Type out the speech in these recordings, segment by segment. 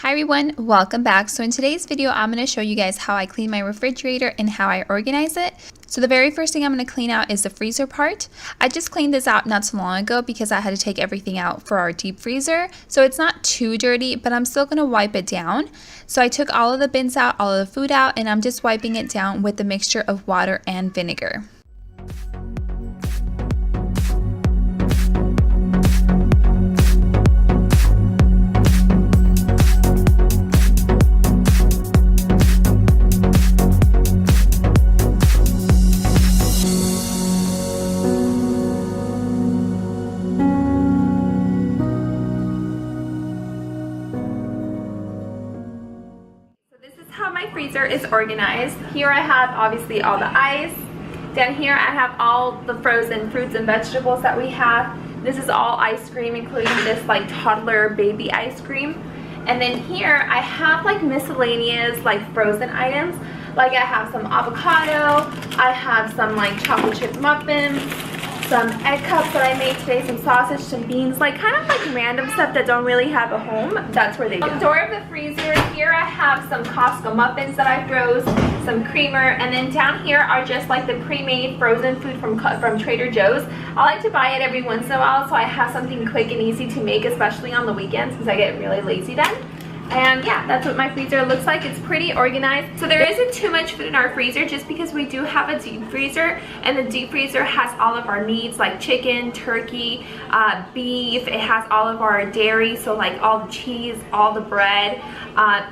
Hi everyone, welcome back. So in today's video, I'm going to show you guys how I clean my refrigerator and how I organize it. So the very first thing I'm going to clean out is the freezer part. I just cleaned this out not so long ago because I had to take everything out for our deep freezer. So it's not too dirty, but I'm still going to wipe it down. So I took all of the bins out, all of the food out, and I'm just wiping it down with a mixture of water and vinegar. My freezer is organized. Here I have obviously all the ice. Down here I have all the frozen fruits and vegetables that we have. This is all ice cream, including this like toddler baby ice cream. And then here I have like miscellaneous like frozen items. Like I have some avocado, I have some like chocolate chip muffins, some egg cups that I made today, some sausage, some beans, like kind of like random stuff that don't really have a home. That's where they go. On the door of the freezer, here I have some Costco muffins that I froze, some creamer, and then down here are just like the pre-made frozen food from Trader Joe's. I like to buy it every once in a while so I have something quick and easy to make, especially on the weekends because I get really lazy then. And yeah, that's what my freezer looks like. It's pretty organized. So there isn't too much food in our freezer just because we do have a deep freezer, and the deep freezer has all of our meats like chicken, turkey, beef. It has all of our dairy, so like all the cheese, all the bread,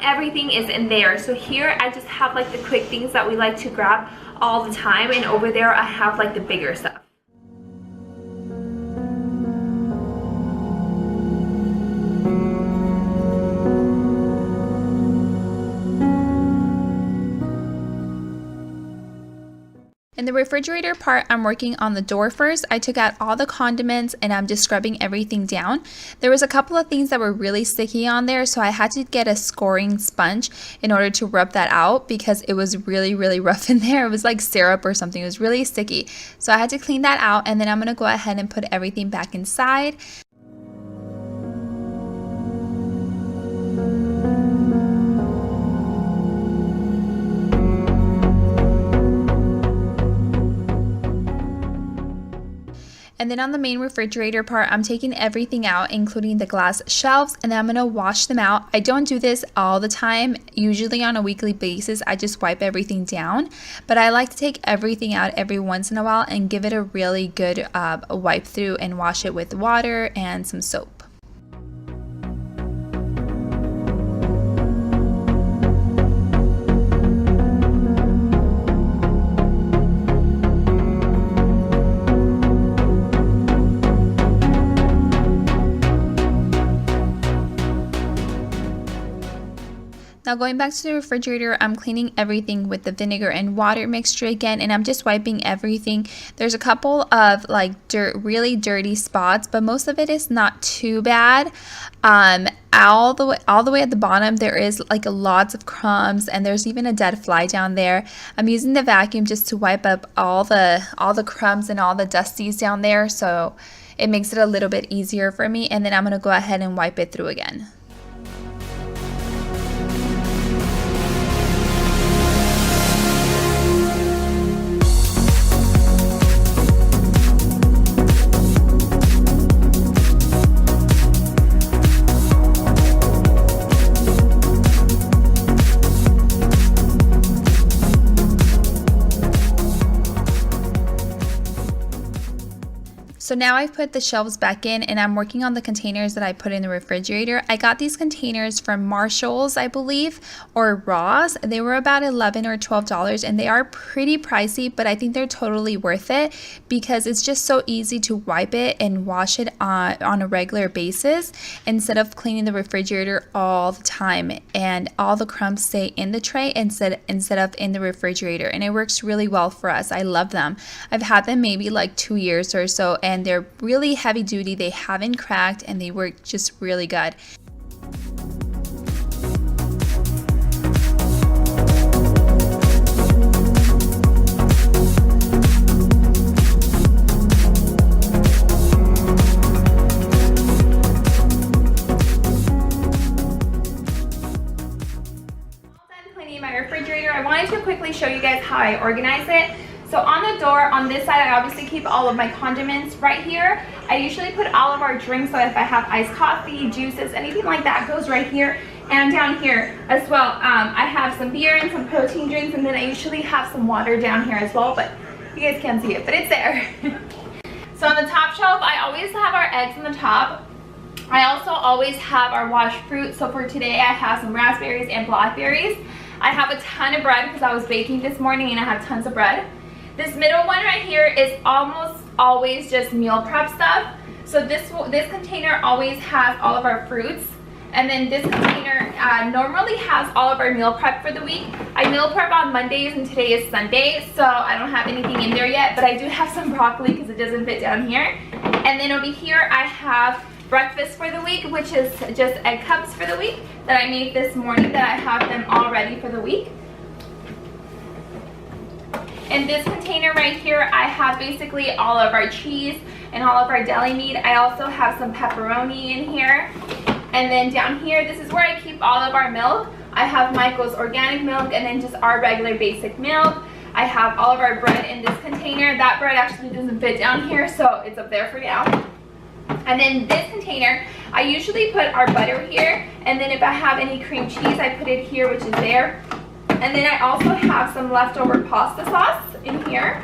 everything is in there. So here I just have like the quick things that we like to grab all the time, and over there I have like the bigger stuff. In the refrigerator part, I'm working on the door first. I took out all the condiments and I'm just scrubbing everything down. There was a couple of things that were really sticky on there, so I had to get a scoring sponge in order to rub that out because it was really rough in there. It was like syrup or something. It was really sticky. So I had to clean that out, and then I'm going to go ahead and put everything back inside. And then on the main refrigerator part, I'm taking everything out, including the glass shelves, and then I'm going to wash them out. I don't do this all the time. Usually on a weekly basis, I just wipe everything down. But I like to take everything out every once in a while and give it a really good wipe through and wash it with water and some soap. Now going back to the refrigerator, I'm cleaning everything with the vinegar and water mixture again, and I'm just wiping everything. There's a couple of like really dirty spots, but most of it is not too bad. All the way at the bottom there is like lots of crumbs, and there's even a dead fly down there. I'm using the vacuum just to wipe up all the crumbs and all the dusties down there, so it makes it a little bit easier for me. And then I'm gonna go ahead and wipe it through again. So now I've put the shelves back in, and I'm working on the containers that I put in the refrigerator. I got these containers from Marshall's, I believe, or Ross. They were about $11 or $12, and they are pretty pricey, but I think they're totally worth it because it's just so easy to wipe it and wash it on a regular basis instead of cleaning the refrigerator all the time, and all the crumbs stay in the tray instead of in the refrigerator, and it works really well for us. I love them. I've had them maybe like 2 years or so, and they're really heavy duty. They haven't cracked, and they work just really good. cleaning my refrigerator, I wanted to quickly show you guys how I organize it. So on the door, on this side, I obviously keep all of my condiments. Right here, I usually put all of our drinks, so if I have iced coffee, juices, anything like that goes right here. And down here as well, I have some beer and some protein drinks, and then I usually have some water down here as well, but you guys can't see it, but it's there. So on the top shelf, I always have our eggs on the top. I also always have our washed fruit. So for today, I have some raspberries and blackberries. I have a ton of bread because I was baking this morning and I have tons of bread. This middle one right here is almost always just meal prep stuff. So this container always has all of our fruits. And then this container normally has all of our meal prep for the week. I meal prep on Mondays and today is Sunday, so I don't have anything in there yet, but I do have some broccoli because it doesn't fit down here. And then over here I have breakfast for the week, which is just egg cups for the week that I made this morning, that I have them all ready for the week. In this container right here, I have basically all of our cheese and all of our deli meat. I also have some pepperoni in here. And then down here, this is where I keep all of our milk. I have Michael's organic milk and then just our regular basic milk. I have all of our bread in this container. That bread actually doesn't fit down here, so it's up there for now. And then this container, I usually put our butter here. And then if I have any cream cheese, I put it here, which is there. And then I also have some leftover pasta sauce in here.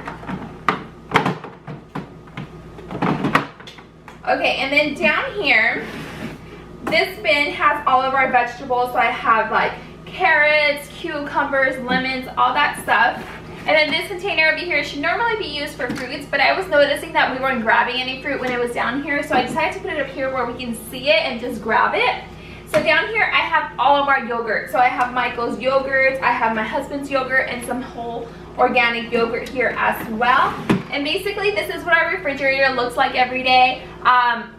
Okay, and then down here, this bin has all of our vegetables. So I have like carrots, cucumbers, lemons, all that stuff. And then this container over here should normally be used for fruits, but I was noticing that we weren't grabbing any fruit when it was down here, so I decided to put it up here where we can see it and just grab it. So down here I have all of our yogurt. So I have Michael's yogurt, I have my husband's yogurt, and some whole organic yogurt here as well. And basically this is what our refrigerator looks like every day.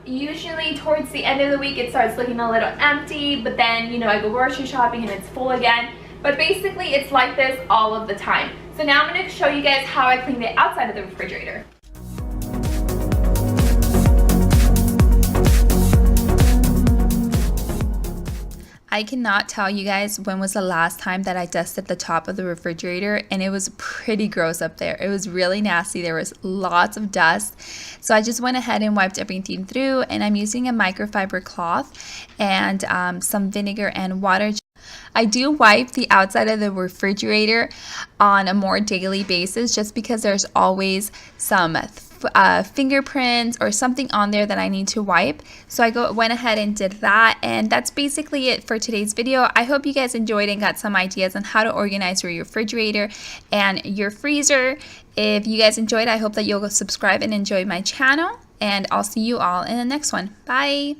Usually towards the end of the week it starts looking a little empty, but then, you know, I go grocery shopping and it's full again. But basically it's like this all of the time. So now I'm going to show you guys how I clean the outside of the refrigerator. I cannot tell you guys when was the last time that I dusted the top of the refrigerator, and it was pretty gross up there. It was really nasty. There was lots of dust. So I just went ahead and wiped everything through, and I'm using a microfiber cloth and some vinegar and water. I do wipe the outside of the refrigerator on a more daily basis just because there's always some fingerprints or something on there that I need to wipe. So I went ahead and did that, and that's basically it for today's video. I hope you guys enjoyed and got some ideas on how to organize your refrigerator and your freezer. If you guys enjoyed, I hope that you'll go subscribe and enjoy my channel, and I'll see you all in the next one. Bye!